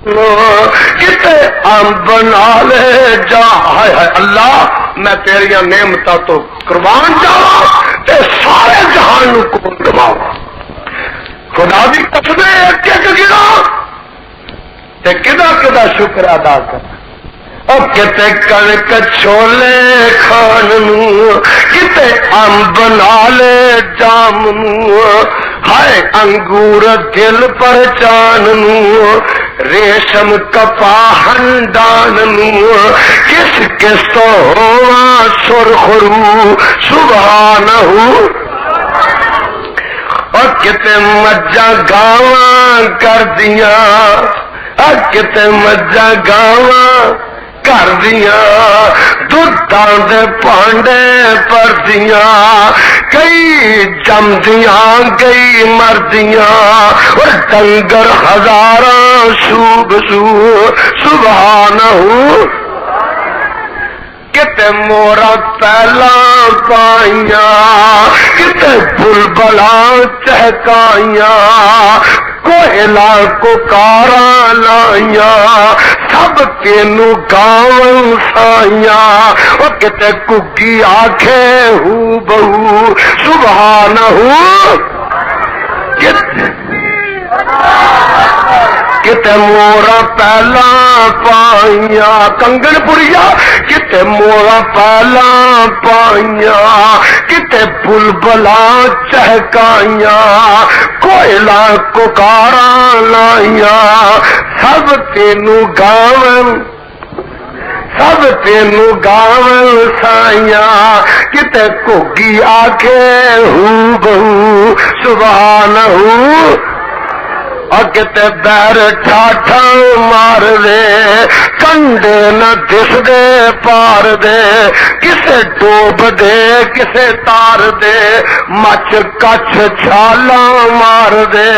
کتے بنا لے جا ہے اللہ میں تیریا نعمتاں تو قربان جاواں تے سارے جہان نو کون گواواں خدا دی قسم ایک ایک گنا تے کدا کدا شکر ادا کر کتے کنک چھولے کھان کتے بنا لے جام ہائے انگور دل پہچان ریشم کپاہن ڈان کس کس تو ہوا سرخرو سبحانہ اور کتے مجھا گاواں کر دیا کتے مجھا گاواں کر دیا دودھاں دے پانڈے پر دیا کئی جمدیاں کئی مردیاں اور ڈنگر ہزاراں سوب سو سبحانہ کتے مورا پہلا پائیاں کتے بلبلاں چہکائیاں کوئلہ کو کارا لائیاں سب تینو گاؤں سائیاں اور کتے کگی آنکھیں ہو بہو سبحانہ کتے مورا پہلا پائیاں کنگن پوریا کتے مورا پہلا پائیاں کتے بلبلا چہکائیاں کوئلہ کو کارا لائیاں سب تینو گاون سب تینو گاون سائیاں کتے کگی آنکھیں ہو بہو سبحانہ کتے بیر ٹھاٹھا مار دے کنڈے نہ دس دے پار دے کسے ڈوب دے کسے تار دے مچ کچھ چھالا مار دے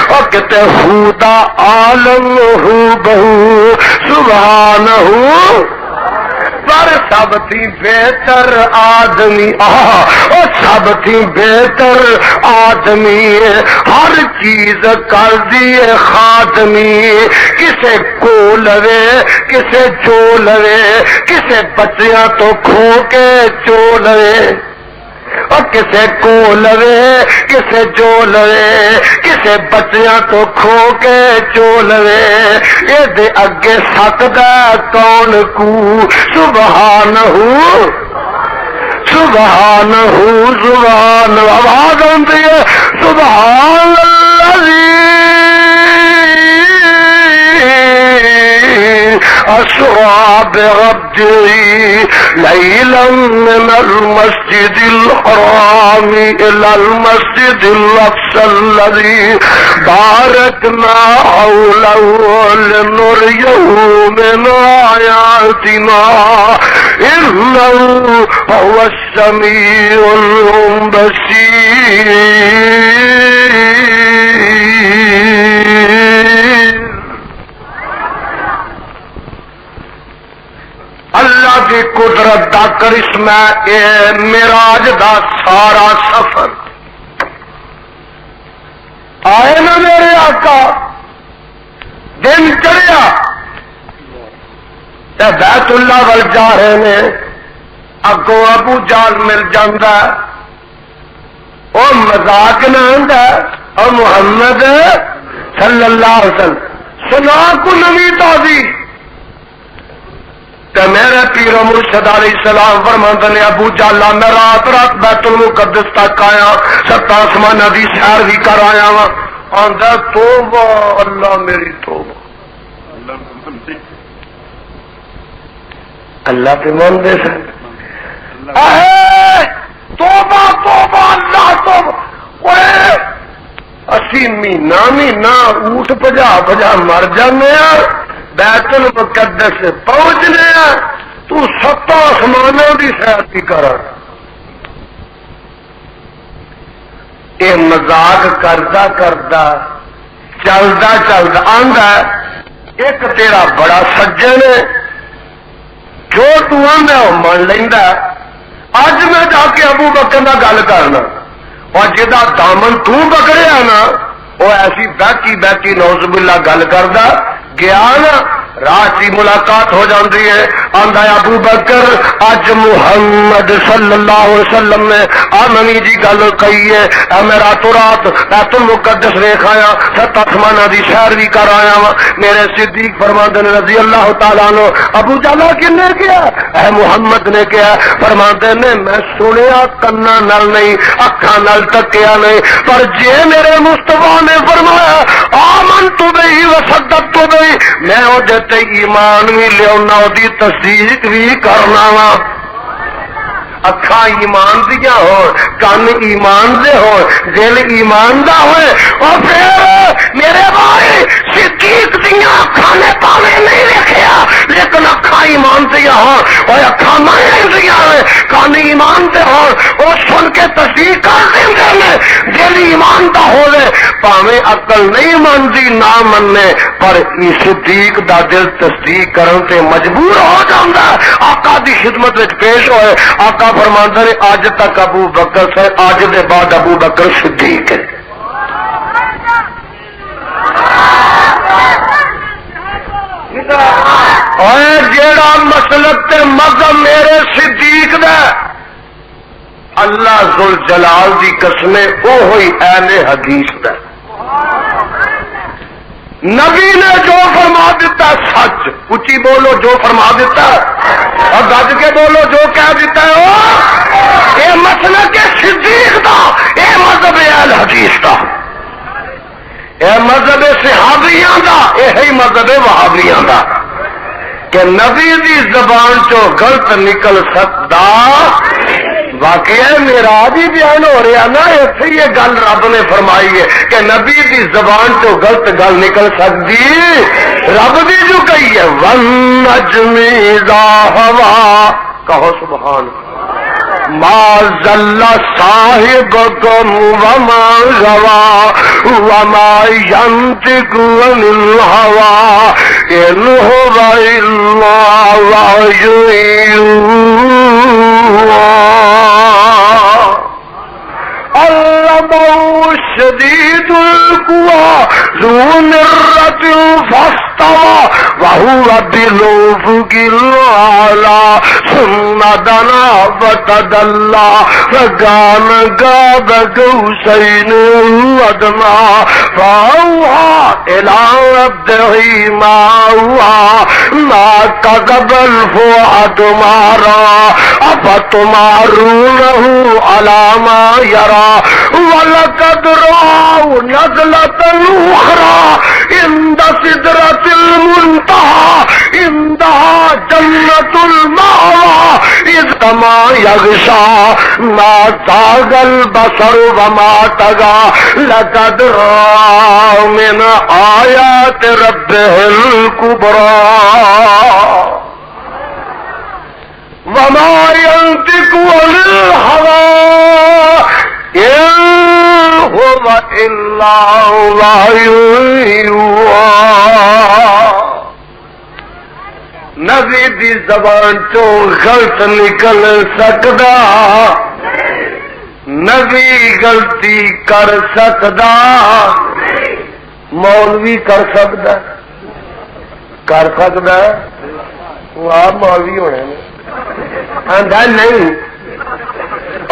اور کتے خدا عالم ہو بہو سبحانہ پر سب تھی بہتر آدمی اور سب تھی بہتر آدمی ہر چیز کر دیے خادمی کسے کو لوے کسے جو لوے کسے بچیاں تو کھو کے چو لوے اور کسے کو لوے کسے جو لوے کسے بچیاں تو کھو کے چو لوے یہ دے اگے سکدا کون کو سبحانہ سبحانہ سبحان آواز آتی ہے سبحان أسرى بعبده ليلا من المسجد الحرام إلى المسجد الأقصى الذي باركنا حوله لنريه من آياتنا إنه هو السميع البصير اللہ کی قدرت دا کرشمہ اے معراج دا سارا سفر آئے نا میرے آقا دن چڑھیا تے بیت اللہ ول جا رہے نے اگوں ابو جال مل جاندا او مذاق نہ ہوندا او محمد صلی اللہ علیہ وسلم سنا کو نوی تازی میرے پیر مرشد علیہ السلام فرماندے نے ابو جالا میں رات رات بیت المقدس تک آیا 7 آسمان دی سیر بھی کر آیا وا آندا توبہ اللہ میری توبہ اللہ پہ من دے سن توبہ توبہ اللہ توبہ اوے اسی مہینہ اونٹ بجا مر جانے بیت المقدس پہنچنے تو 7 آسمانوں کی سیر کی کر یہ مذاق کرتا چلتا آندا ایک تیرا بڑا سجن ہے جو تو آندا وہ من لینا اج میں جا کے ابو بکر نال گل کرنا اور جہاں دامن تو پکڑیا نا وہ ایسی بہتی نوز باللہ گل کردا گیا نا راہ کی ملاقات ہو جاتی ہے، آندا ابو بکر اج محمد صلی اللہ علیہ وسلم نے نوی جی گل کہی ہے، میں راتوں رات بیت المقدس ویکھ آیا، 7 آسماناں دی سیر بھی کر آیا وا۔ میرے صدیق فرماندے نے رضی اللہ تعالی عنہ ابو جہل کن نے کیا؟ اے محمد نے کیا؟ فرماندے نے میں سنیا کنا نال نہیں، اکھاں نال تکیا نہیں، پر جے میرے مصطفیٰ نے فرمایا آمنت بہ وصدقت بہ، میں او تے ایمان بھی لیاؤنا، دی تصدیق بھی کرنا وا۔ اکھاں ایمان دیا ہو، کان ایمان دے ہو، دل ایمان دا ہوئے، اور پھر میرے بھائی صدیق دیا اکھاں نے پاوے نہیں دیکھیا لیکن اکھاں ایمان دیا ہو، اور اکھاں نہیں دیا ہے کان ایمان دے ہو، اور سن کے تصدیق کر دیں گے، دل ایمان دا ہوئے پاوے عقل نہیں مانتی نہ مننے، پر صدیق دا دل تصدیق کرن تے مجبور ہو جاندہ۔ آقا دی خدمت وچ پیش ہوئے، آقا فرماندہ نے آج تک ابو بکر سے، آج دے بعد ابو بکر صدیق ہے۔ اور جیڑا مسلک تے مذہب میرے صدیق دا، اللہ ذوالجلال دی قسمیں او ہوئی اہل حدیث دا۔ نبی نے جو فرما دیتا سچ، اچھی بولو جو فرما دیتا، اور گج کے بولو جو کہہ دیتا ہے وہ اے مسلک صدیق دا، اے مذہب اہل حدیث دا، اے مذہب صحابیاں دا، اے ہے مذہب وہابیاں دا، کہ نبی دی زبان چو غلط نکل سکتا۔ واقعہ میراج ہی بیان ہو رہا نا، ایسے یہ گل رب نے فرمائی ہے کہ نبی دی زبان چو غلط گل نکل سکتی، رب دی جو کہی ہے وَالنَّجْمِ إِذَا هَوَىٰ، کہو سبحان ما ضل صاحبكم وما غوى وما ينطق عن الهوى إن هو إلا وحي يوحى علمه شديد القوى ذو مرة فاستوى وهو بالأفق الأعلى ثم دنا فتدلى فكان قاب قوسين أو أدنى فأوحى إلى عبده ما أوحى ما كذب الفؤاد ما رأى أفتمارونه على ما يرى ولقد رأوا نزلة أخرى عند سدرة المنتهى عندها جنة المأوى إذ ما يغشى ما زاغ البصر وما طغى لقد رأى من آيات ربه الكبرى وما ينطق عن الهوى إن هو إلا وحي يوحى نبی دی زبان چو غلط نکل سکدا، نبی غلطی کر سکدا، مولوی کر سکدا، کر سکدا وہ آپ مولوی ہونے آندا نہیں،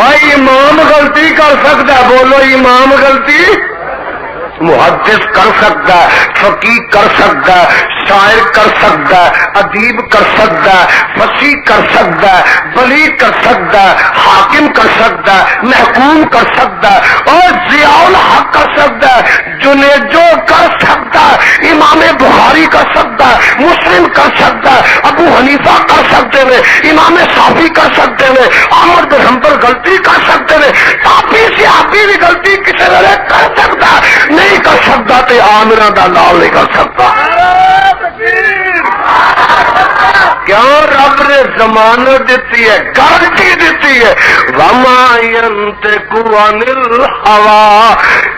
اور امام غلطی کر سکتا، بولو امام غلطی، محدث کر سکتا ہے، فقیہ کر سکتا ہے، شاعر کر سکتا ہے، ادیب کر سکتا ہے، فصیح کر سکتا ہے، بلیغ کر سکتا ہے، حاکم کر سکتا ہے، محکوم کر سکتا ہے، اور ضیاء الحق کر سکتا ہے، جنیجو کر سکتا ہے، امام بخاری کر سکتا ہے، مسلم کر سکتا ہے، ابو حنیفہ کر سکتے ہیں، امام شافعی کر سکتے ہیں، احمد بن حنبل غلطی کر سکتے ہیں، تابعی صحابی بھی غلطی کسی ویلے کر سکتا ہے، نہیں کر سکتا تو آمرہ دا لال نہیں کر سکتا۔ کیوں رب نے ضمانت دیتی ہے، گارنٹی دیتی ہے، وَمَا يَنطِقُ عَنِ الْهَوَىٰ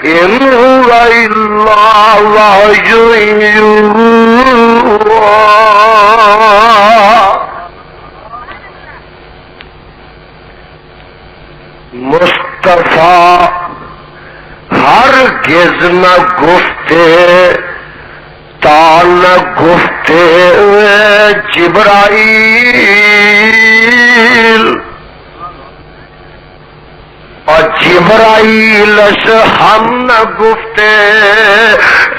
إِنْ هُوَ إِلَّا وَحْيٌ يُوحَىٰ۔ مصطفیٰ ہرگز نہ گفتے تا نہ گفتے جبرائیل اور جبرائیل سے ہم نہ گفتے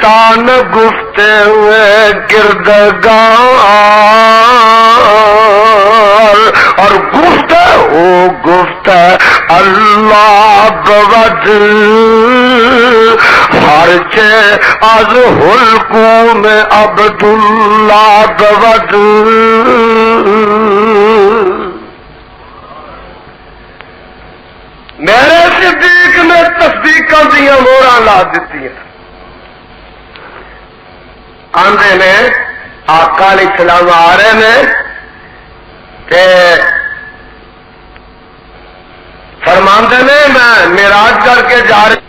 تان گفتے ہوئے گردگار اور گفتے ہو گفتے اللہ بود ہر چے از حلقوم عبداللہ بود میرے صدیق نے تصدیقاں دیا موہراں لا دیتی ہیں آندے نے آقا علیہ السلام آ رہے نے کہ فرماندے نے میں معراج کر کے جا رہے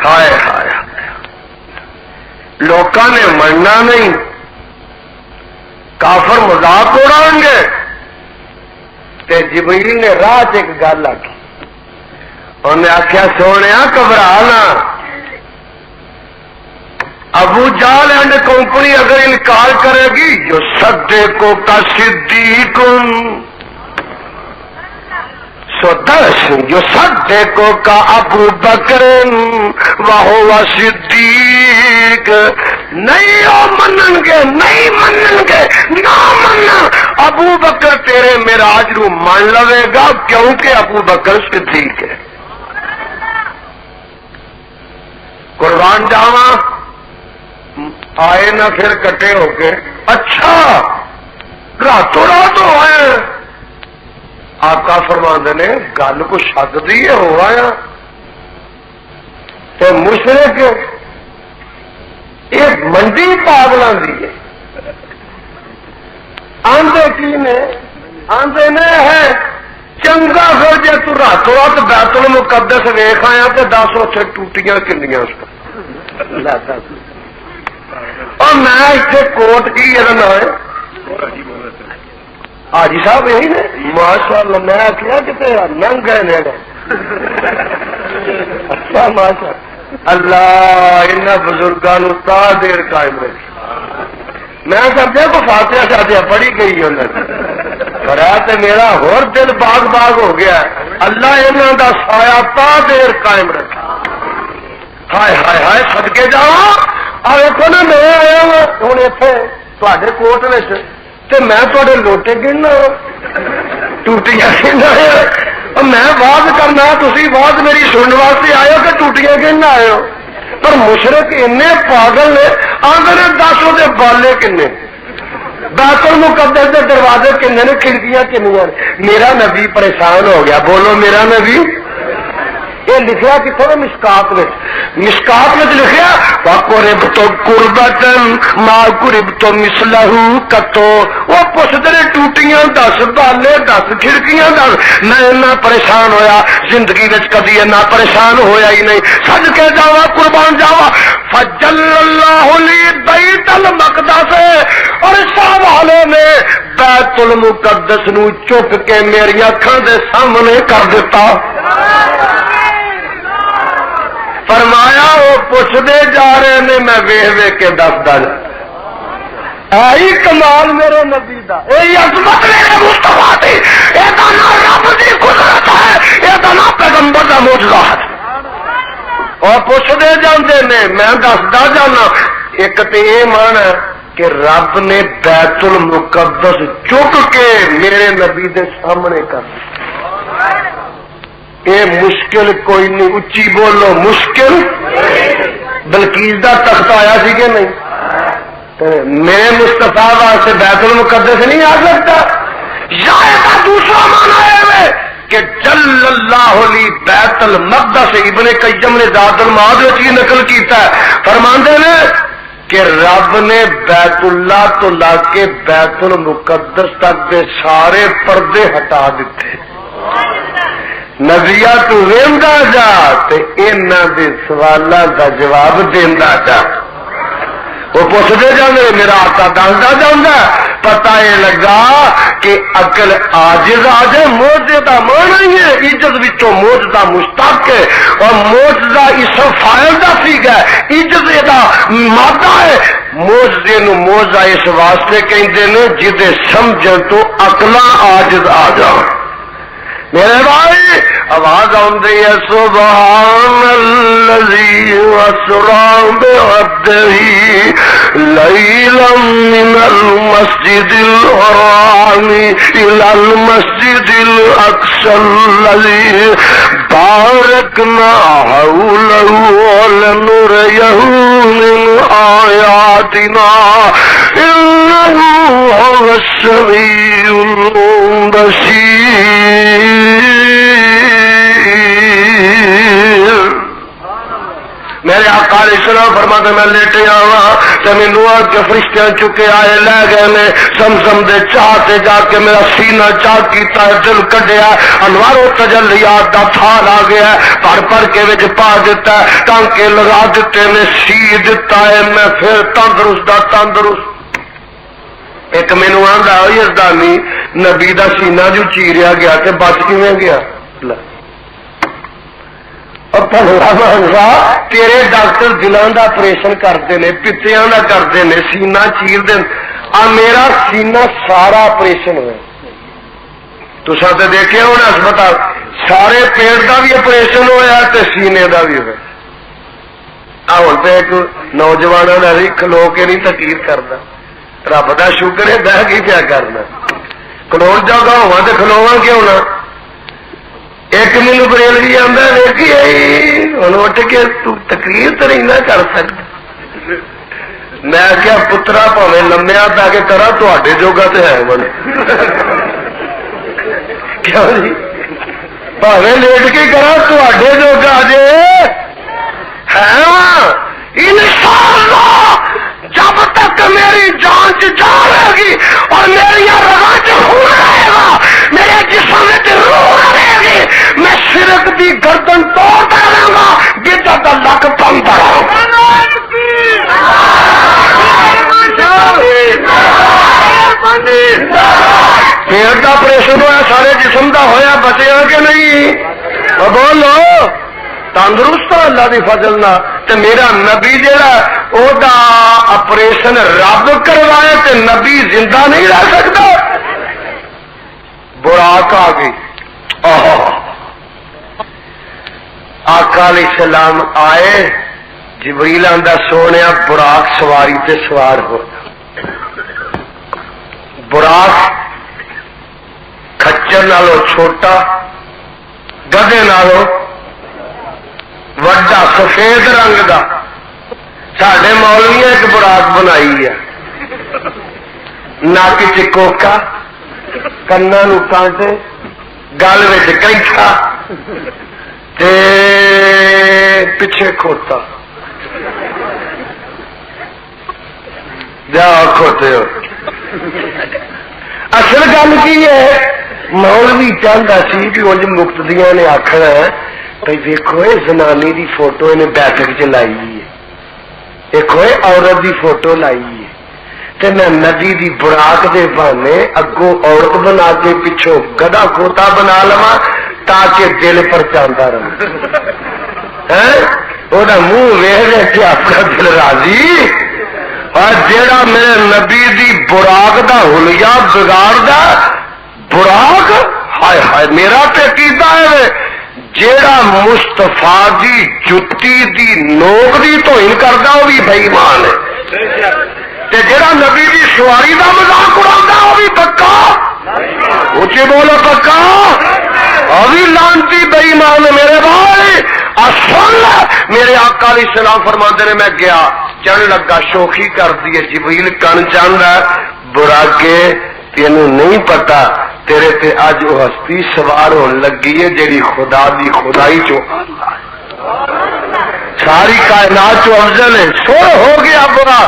ہائے ہائے لوکاں نے مننا نہیں کافر مذاق اڑائیں گے تے جبریل نے راہ ایک گل آکی انہیں آخیا سونے گھبرا نہ ابو جہل اینڈ کمپنی اگر انکار کرے گی جو صدیقوں کا صدیق دس جو صدیقوں کا ابو بکر وہ صدیق نہیں وہ منن گے نہیں منن گے نہ منن ابو بکر تیرے معراج نو مان لوے گا کیونکہ ابو بکر صدیق ہے قربان جاواں آئے نہ پھر کٹے ہو کے اچھا راتوں رات آئے آقا فرماندے نے گل کو شک دی ہے ہو آیا تو مشرک یہ منڈی پاگلاں دی ہے آندے کی نے آندے نے ہے چنگا پھر جی تو راتوں رات بیت المقدس ویخ آیا تو دس اتنے ٹوٹیاں کنیاں اور میں اتنے کوٹ کی یہ نہ ہے حاجی صاحب یہی نے ماشاء اللہ میں آخیا کتنے ننگ گئے نے اچھا ماشاء اللہ ان بزرگوں تا دیر قائم رہی میں سمجھا کو فاتحہ شادیاں پڑھی گئی انہوں نے تو میرا ہور دل باغ باغ ہو گیا اللہ انہوں کا سایہ تا دیر قائم رکھا ہائے ہائے ہائے صدقے جاواں دیکھو نا میں آیا ہوں اتنے تے کوٹ میں تے لوٹے گننا ٹوٹیاں گننا میں واز کرنا تھی واز میری سننے واسطے آئے ہو کہ ٹوٹیاں گننا آئے ہو پر مشرک اینے پاگل نے آدھے دس وہ بالے کنے بیت المقدس کے دروازے کنے نے کھڑکیاں کنیاں میرا نبی پریشان ہو گیا بولو میرا نبی یہ لکھا کتنے مشکات مشکات لکھا قرب تو قربتن ما قرب تو مسلہو کتو وہ پوچھتے نے ٹوٹیاں دس بالے دس کھڑکیاں دس میں اتنا پریشان ہویا زندگی کدی اتنا پریشان ہویا ہی نہیں سج کے جاوا قربان جاوا فجل اللہ لی بیت المقدس اور شاہ والوں نے بیت المقدس نو چک کے میری اکھاں دے سامنے کر دیتا فرمایا وہ پوچھتے جا رہے ہیں میں ویخ ویخ کے دستا کمال میرے نبی دا عظمت میرے مصطفیٰ دی یہ رب دی قدرت ہے یہ پیغمبر دا معجزہ ہے اور پوچھتے جاندے نے میں دستا جانا ایک تو یہ مان ہے کہ رب نے بیت المقدس چک کے میرے نبی دے سامنے کر یہ مشکل کوئی نہیں اچھی بولو مشکل بلکیز دا تخت آیا سی کہ نہیں میرے مصطفیٰ واسطے بیت المقدس نہیں آ سکتا یا دوسرا مانا ہے کہ جل اللہ لی بیت المقدس ابن قیم نے ذات المعاد کی نقل کیتا ہے فرماندے نے کہ رب نے بیت اللہ تو لا کے بیت المقدس تک کے سارے پردے ہٹا دیتے نبیا تو ویندہ جا تے انہاں دے سوالاں دا جواب دیندا جا وہ پوچھتے جانے میرا آقا دسدا جاندا پتہ یہ لگا کہ عقل عاجز آ جائے معجزہ مانا ہی ہے عزت وچوں معجزہ مشتق ہے اور معجزہ اس فاعل دا سیگا عزت دا مادہ ہے. موجزے نو موجہ اس واسطے کہندے نے جدے سمجھن تو عقلاں عاجز آ جان. میرے بھائی آواز آندی ہے سبحان الذی اسری بعبدہ لیلا من المسجد الحرام الی المسجد الاقصی الذی بارکنا حولہ لنریہ من آیاتنا انہ هو السمیع البصیر. میرے آقا علیہ السلام فرماتے میں لیٹے آوا تے مینوں کے فرشتے چکے آئے لے گئے نے زمزم دے چاہ تے جا کے میرا سینہ چاہ کیتا ہے دل کڈیا انوار و تجلیات دا تھال آ گیا پڑھ پڑھ کے وچ پا دیتا ہے ٹانکے لگا دیتے نے سی دیتا ہے میں پھر تندرست دا تندرست. ایک مینوں آندا یزدانی نبی دا سینہ جو چیریا گیا تے بچ کیویں گیا. تیرے ڈاکٹر دلان دا آپریشن کرتے ہیں پتیاں دا کرتے ہیں سینہ چیر دیں میرا سینہ سارا آپریشن ہوا. تساں تے دیکھے ہونا ہسپتال سارے پیٹ دا بھی آپریشن ہوا تے سینے دا بھی ہوا. ہوں تو ایک نوجوان کھلو کے نہیں تقریر کرتا رب دا شکر ہے بہ کی کیا کرنا کلو جگہ ہوا تو کھلوا کیوں نہ. ایک مینو بریلوی آتا ویکھی ہوں اٹھ کے تقریر تو نہیں نہ کر سکتا. میں کیا پترا پاوے لمیا پا کے کرا تے جوگا تو ہے بنے کیوں جی پاوے لیٹ کے کرا تے جوگا جے ہے. انشاءاللہ جب تک میری جان جان رہے گی اور میری رگا خون رہے گا میرے جسم میں روح رہے گی میں شرک دی گردن توڑتا رہوں گا بدعت دا لک پنتا رہوں گا. پیٹ کا آپریشن ہوا سارے جسم کا ہویا بچیا کہ نہیں بولو تندرست اللہ دی فضل نہ تے میرا نبی جڑا او دا آپریشن رب کروائے تے نبی زندہ نہیں رہ سکتا. براق آ گئی آقا علیہ السلام آئے جبریل آندا سونے براق سواری تے سوار ہو. براق کھچر نالوں چھوٹا گدے نالوں وڈا سفید رنگ دا ساڈے مولوی ایک براق بنائی ہے نک چ کوکا کنا نو کانٹے گل وچ کینٹھا تے پیچھے کھوتا جا کھوتے ہو. اصل گل کی ہے مولوی چاہتا سی کہ انج مقتدیاں نے آخنا بھائی دیکھو زنانی دی فوٹو انہیں بیٹھک چ لائی ہے دیکھو عورت دی فوٹو لائی ہے تے میں نبی دی براق دے بہانے اگوں عورت بنا کے پچھوں گدا کھوتا بنا لوا تاکہ دل پر چاہتا رہے وہ منہ ویخ کے اپنا دل راضی. اور جیڑا میرے نبی دی براق دا حلیہ بگاڑدا براق ہائے ہائے میرا تے کیتا ہے جیڑا مصطفیٰ دی جتی دی نوک دی توہین کردا وہ بھی بے ایمان ہے تے جیڑا نبی دی سواری دا مذاق اڑاوندا وہ بھی پکا اونچے بولو پکا وہ بھی لعنتی بے ایمان ہے. میرے بھائی اصل میرے آقا علیہ السلام فرماتے نے میں گیا چڑھ لگا شوخی کر دیے جبریل کن چاہتا برا کے تینوں نہیں پتا تیرے تے اج وہ ہستی سوار ہون لگی ہے جیڑی خدا دی خدائی چو ساری کائنات چو افضل ہے سو ہو گیا برا.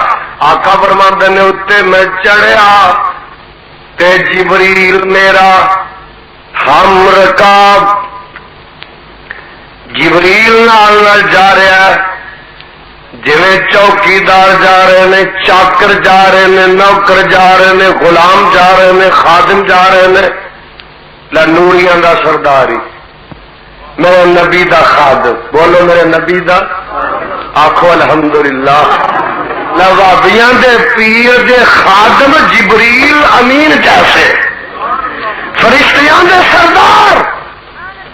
آقا فرماتے نے اتنے میں چڑھیا تے جبریل میرا ہم رکاب جبریل نال جا رہا ہے جویں چوکیدار جا رہے ہیں چاکر جا رہے ہیں نوکر جا رہے ہیں غلام جا رہے ہیں خادم جا رہے ہیں نوریاں دا سرداری میرے نبی دا خادم بولو میرے نبی دا آخو الحمدللہ۔ وہابیاں دے پیر دے خادم جبریل امین جیسے فرشتیاں دے سردار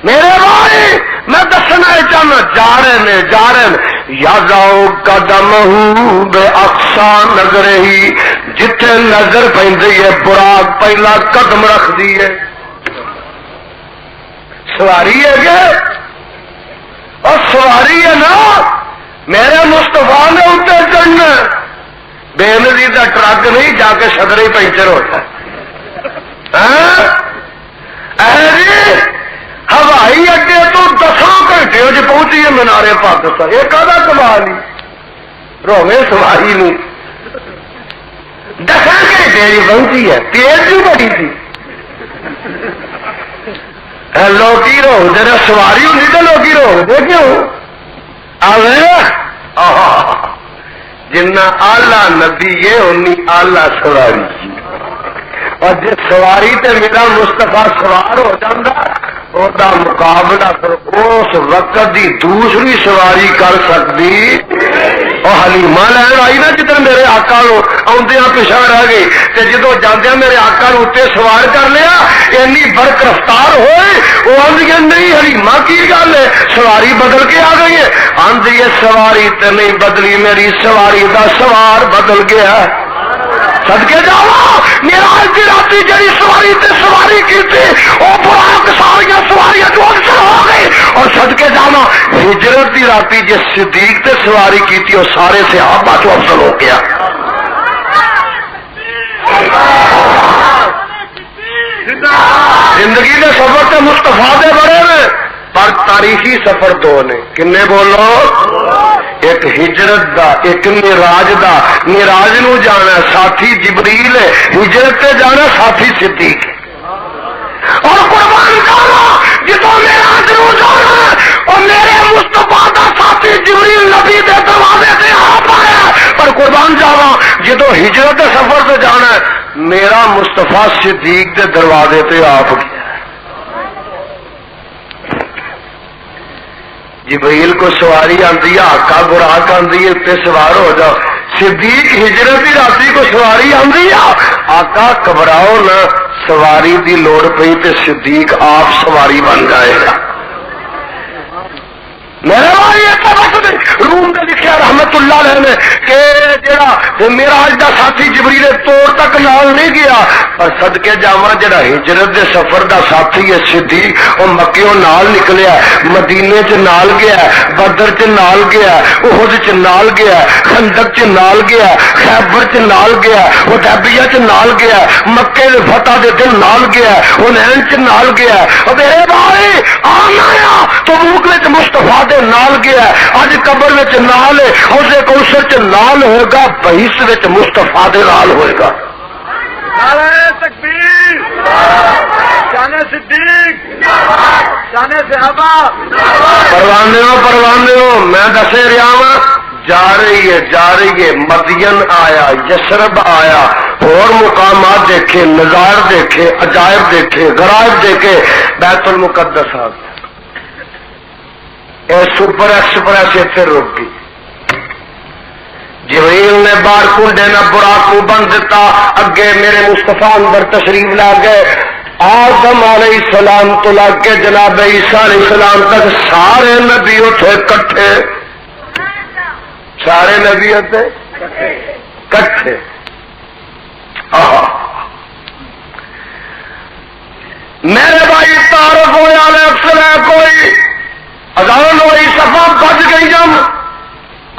میرے بھائی میں دسنا چاہنا جا رہے یا جاؤ قدم بے اقصا نظر ہی جتھے نظر پی ہے براق پہلا قدم رکھ دی ہے سواری ہے کہ اور سواری ہے نا میرے مصطفیٰ نے اتنے چڑھنا بے نظیر کا ٹرک نہیں جا کے صدر ہی پنچر ہوتا ہے ہوائی اڈے تو 10 گھنٹے پہنچی ہے مینارے پاکستان یہ کہا کمال نہیں روے سواری نہیں 10 گھنٹے پہنچی ہے تیز بھی بڑی تھی لوکی روک دے سواری ہوتی تو لوکی روک دے کیوں جنا آلہ نبی یہ ہونی آلہ سواری اور جس سواری تے میرا مصطفیٰ سوار ہو جاتا وہ مقابلہ اس وقت دی دوسری سواری کر سکتی اور حلیمہ لین آئی نا جدھر میرے آقا آدھے پیچھا رہ گئی تے جدو جاندیا میرے آقا نو اتنے سوار کر لیا اینی برق رفتار ہوئے وہ آدھی نہیں حلیمہ کی گل ہے سواری بدل کے آ گئی ہے آدھی ہے سواری تے نہیں بدلی میری سواری دا سوار بدل گیا صدقے جاوا میرا کی رات جی سواری تے سواری کی تھی وہ براق ساریاں سواریاں جو اکثر ہو گئی اور صدقے جاوا ہجرت کی رات جس صدیق تے سواری کی تھی وہ سارے صحابہ جو افضل ہو گیا زندگی کے سفر تے مصطفیٰ دے بڑے نے پر تاریخی سفر دو نے کنے بولو ایک ہجرت دا ایک معراج دا معراج نو جانا ساتھی جبریل ہے ہجرت تے جانا ساتھی صدیق اور قربان جانا جتوں معراج نو جانا اور میرے مصطفیٰ دا ساتھی جبریل نبی دے دروازے تے آ پایا پر قربان جاوا جتوں ہجرت دے سفر تے جانا میرا مصطفیٰ صدیق دے دروازے تے آ گیا جبریل کو سواری آتی ہے آقا براق آتی ہے اتنے سوار ہو جاؤ صدیق ہجرت کی راتی کو سواری آتی ہے آقا گھبراؤ نہ سواری دی لوڑ پئی تے صدیق آپ سواری بن جائے گا میرے بھائی روم نے لکھا رحمت اللہ علیہ نے کہ جڑا معراج دا ساتھی جبریل توڑ تک نال نہیں گیا پر صدقے جاواں جڑا ہجرت دے سفر دا ساتھی ہے صدیق وہ مکیوں نال نکلیا مدینے چ نال گیا بدر چ نال گیا احد چ نال گیا خندق چ نال گیا خیبر چ نال گیا حدیبیہ چ نال گیا مکے دے فتح دے دن نال گیا حنین چ نال گیا او میرے بھائی آنا تبوک وچ مصطفیٰ نال گیا اج قبر وچ نال ہے حوض کوثر چ نال ہوئے گا بہشت وچ مصطفیٰ دے نال ہوئے گا نعرہ تکبیر شان صدیق شان صحابہ پروانے میں دسے رہا ہوں جا رہی ہے مدین آیا یسرب آیا اور مقامات دیکھے نظار دیکھے عجائب دیکھے غرائب دیکھے بیت المقدس آ گیا سپر ایکسپریس اتنے رک گئی جبریل نے بار کنڈے نہ براق کو بند دیتا اگے میرے مصطفیٰ اندر تشریف لا گئے آدم علیہ السلام تو لگ کے جناب عیسیٰ علیہ السلام تک سارے نبی اتنے کٹھے سارے نبی اتنے کٹھے میرے بھائی تعارف ہونے والے اکثر ہے کوئی اذان ہوئی صفا بج گئی جب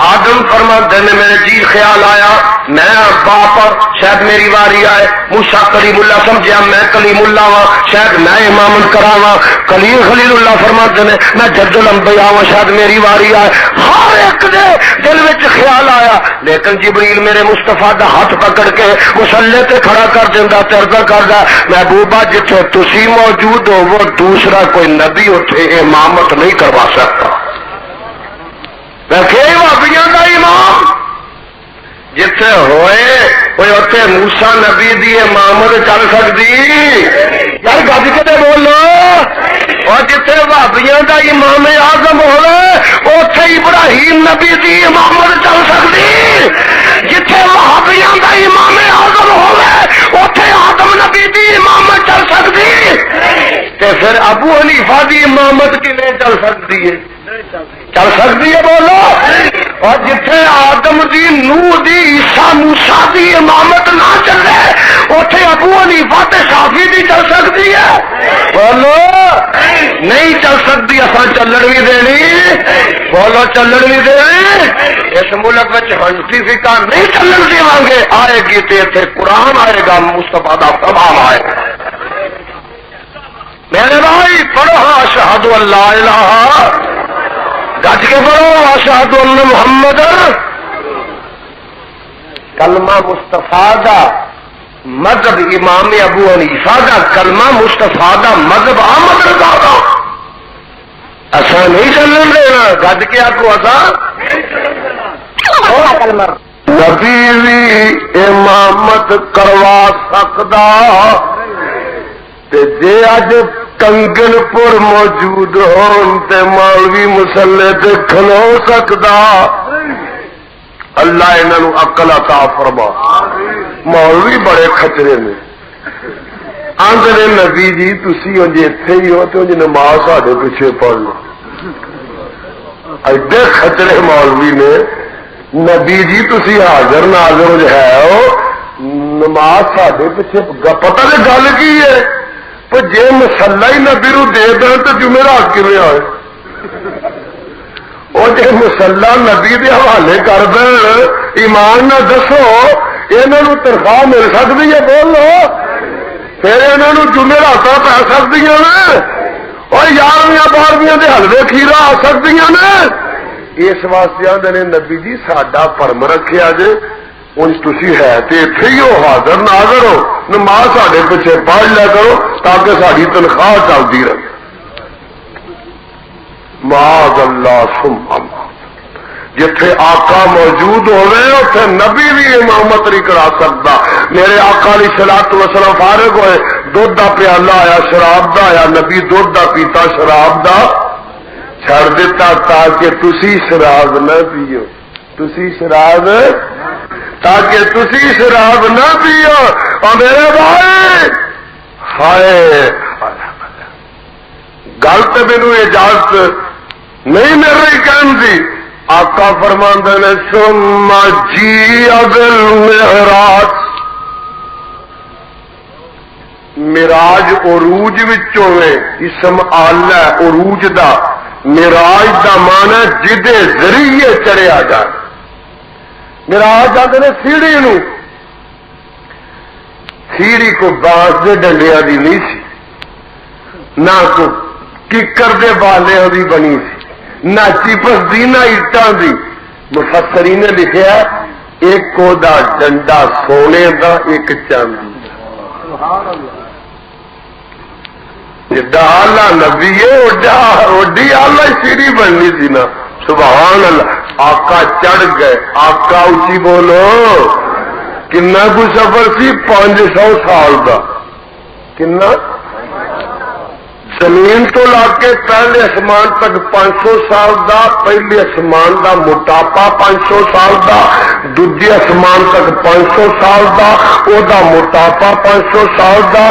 آدم فرماتے نے میرے جی خیال آیا میں باپ شاید میری واری آئے موسیٰ کلیم اللہ سمجھا میں کلیم اللہ ہاں شاید میں امامت کراواں کلیم خلیل اللہ فرماتے نے میں جد الانبیاء ہاں شاید میری واری آئے ہر ایک دے دل وچ خیال آیا لیکن جبریل میرے مصطفیٰ دا ہاتھ پکڑ کے مصلی تے کھڑا کر دیندا تے عرض کردا محبوبہ جتھے تسی موجود ہو وہ دوسرا کوئی نبی اتھے امامت نہیں کروا سکتا بھابیاں کا امام جتھے ہوئے کوئی اتنے موسیٰ نبی دی امامت چل سکتی یار گج کے بولو اور جتھے وہابیاں دا امام اعظم ہوے اوتھے ابراہیم نبی دی امامت چل سکتی، جتھے وہابیاں دا امام اعظم ہوے اوتھے آدم نبی دی امامت چل سکتی، تے پھر ابو حنیفہ دی امامت کیویں چل سکتی ہے؟ چل سکتی ہے بولو. اور جتھے آدم دی نوح دی عیسیٰ موسیٰ دی امامت نہ چلے اوتھے ابو حنیفہ تے شافعی دی چل سکتی ہے؟ بولو نہیں چل سکتی. اساں چلن بھی دینی، بولو چلن بھی دینی. اس ملک وچ حنفی فقہ نہیں چلن دیواں گے. آئے گی تے ایتھے قرآن آئے گا، مصطفیٰ دا فرمان آئے گا. میرے بھائی پڑھو اشہد ان لا الہ، گج کے پڑھو اشہد ان محمد. کلمہ مصطفیٰ دا مذہب امام ابو حنیفہ دا، کلمہ مصطفیٰ دا مذہب احمد رضا دا. ایسا نہیں چلن دینا. گج کے آگو ایسا نبی بھی امامت کروا سکدا تے جے اج کنگن پور موجود ہون تے مولوی مسلے تے کھلو سکدا. اللہ انہاں عقل عطا فرما. مولوی بڑے کھچرے نے، آندے نبی جی تسی انج ایتھے ہی ہو تے انج نماز ساڈے پیچھے پڑھ لو. ایڈے کھچرے مولوی نے. نبی جی تسی حاضر ناظر ہے ہو، نماز ساڈے پیچھے. پتہ نہیں گل کی ہے؟ جی مسلا ہی نبی نو دے دیں تو جمعرات کیویں آئے؟ اور جی مسلا نبی دے حوالے کر دیں، ایمان نہ دسو انہوں تنخواہ مل سکتی ہے؟ بولو پھر انہوں جمعرات پی سکتی نے، اور 11ویں 12ویں دے حلوے کھیرا آ سکتی نے. اس واسطے آدھے نے نبی جی ساڈا پرم رکھیا جے، انج تسی ہے تے ایتھے ہی ہو، حاضر ناظر ہو، نماز ساڈے پیچھے پڑھ لیا کرو تاکہ ساری تنخواہ چلتی رہے. معاذ اللہ ثم اللہ. جتھے آقا موجود ہوئے اتنے نبی بھی امامت نہیں کرا سکتا. میرے آقا علیہ الصلوۃ والسلام فارغ ہوئے، دودھ دا پیالہ آیا شراب دا آیا، نبی دودھ دا پیتا شراب دا چھڑ دیتا تاکہ تسی شراب نہ پیو، تسی شراب تاکہ تسی شراب نہ پیو. اور میرے بھائی ہائے گل تو مینو اجازت نہیں مل رہی کہن دی. آقا فرماندے نے ثم جی اگل معراج، معراج عروج وچوں اسم آلہ عروج دا. معراج دا مانا جدے ذریعے چڑھیا جائے. معراج آتے نے سیڑھی نو، سیڑھی کو بانس دے ڈنڈیا دی نہیں سی، نہ کو ککر دے بالے دی بنی سی، نہ چپس دی نہ اٹاں دی. مفسرین نے لکھیا ایک کو دا ڈنڈا سونے دا ایک چاندی دا. جڈا آلہ نبی ہے اوڈی آلہ سیڑھی بننی تھی نا. سبحان اللہ. آقا چڑھ گئے. آقا اچھی بولو کنا کو سفر سی؟ 500 سال دا. کنا؟ زمین تو لا کے پہلے آسمان تک 500 سال دا. پہلے آسمان دا موٹاپا 500 سال دا، دوجے آسمان تک 500 سال دا او دا موٹاپا 500 سال دا،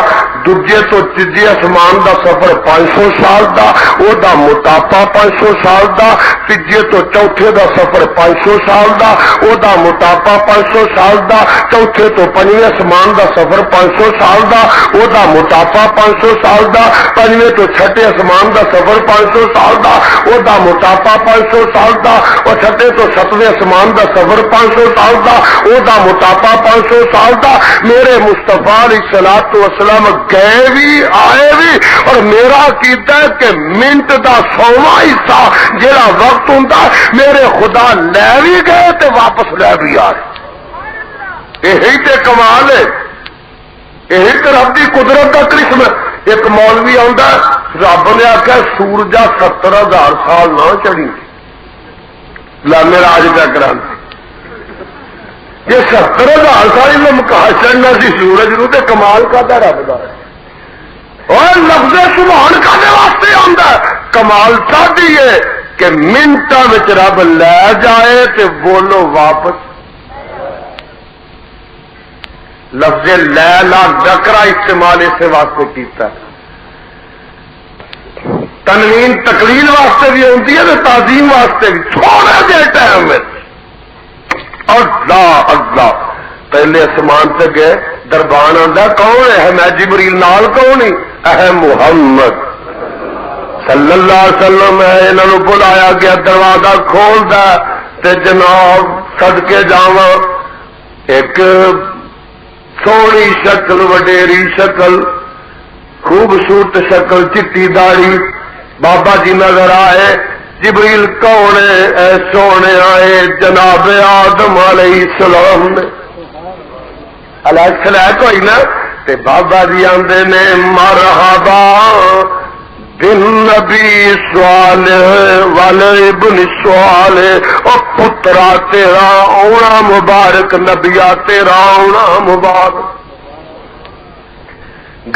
دوجے تو تیجے آسمان دا سفر 500 سال دا او دا موٹاپا 500 سال دا، تیجے تو چوتھے دا سفر 500 سال دا او دا موٹاپا 500 سال دا، چوتھے تو پنجویں آسمان دا سفر 500 سال دا او دا موٹاپا 500 سال دا، پنجویں تو چھٹے آسمان دا سفر 500 سال دا او دا موٹاپا 500 سال دا، اور چھٹے تو ستویں آسمان دا سفر 500 سال دا او دا موٹاپا 500 سال دا. میرے مصطفیٰ علیہ الصلوۃ والسلام گئے بھی آئے بھی، اور میرا کیتا ہے کہ منٹ دا 100واں حصہ جہاں وقت ہوں میرے خدا لے بھی گئے تے واپس لے بھی آئے. یہی تے کمال ہے، یہی تے رب دی قدرت کا کرشم ہے. ایک مولوی آندا رب نے آخیا سورجا 70,000 سال نہ چڑھی لانے راج کا کرانتی. یہ 70,000 سال میں مکا چڑھنا سی سورج نو تے کمال کا رب دا. اور لفظ سبحان کدے واسطے آندا ہے؟ کمال سادی ہے کہ منٹاں وچ رب لے جائے تے بولو واپس. لفظ لیلا ڈکرا استعمال اسے واسطے کیتا ہے. تنوین تقلیل واسطے بھی ہوتی ہے تو تعظیم واسطے بھی. تھوڑے جے ٹائم میں اللہ اللہ پہلے اسمان سے گئے دربان آندا کون ہے؟ میں جبریل نال کون ہی اے محمد صلی اللہ علیہ وسلم ہے. انہوں نے بلایا گیا دروازہ کھولدا تے جناب صدقے جاواں ایک سونی شکل وڈیری شکل خوبصورت شکل چٹی داڑھی بابا جی نظر آئے. جبریل کون ہے؟ اے سونے آئے جناب آدم علیہ السلام نے علیہ السلام کوئی نا تے بابا جی آندے نے مرحبا بن نبی سوال والے ابن سوال او پترا تیرا آنا مبارک نبیا تیرا آنا مبارک.